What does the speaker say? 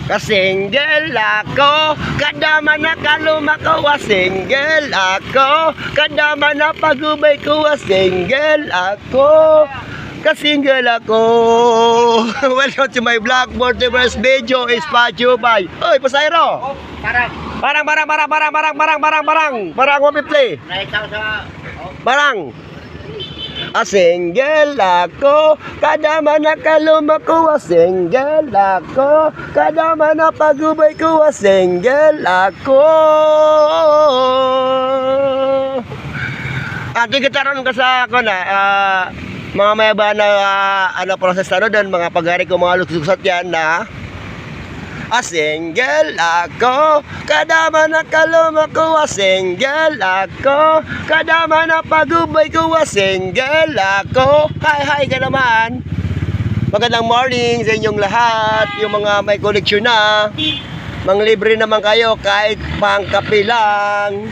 Kasingle ako, kadama na kaluma ko, single ako, kadama na pagubay ko, single ako, kasingle ako. Welcome to my vlog, for the first video is brought to you by, oy, Pasayro! Barang, wapiple! Barang! Single ako, kadama na kaluma ko, single ako, kadama na pagubay ko, single ako. Ating kitaron ka sa ako na, mga mayaba na proses na doon, mga paghari ko, mga luksukot yan na single ako, kadama na kaluma ko, single ako, kadama na pagubay ko, single ako. Hi ka naman. Magandang morning sa inyong lahat. Yung mga may koleksyon na, manglibre naman kayo kahit pangkape lang.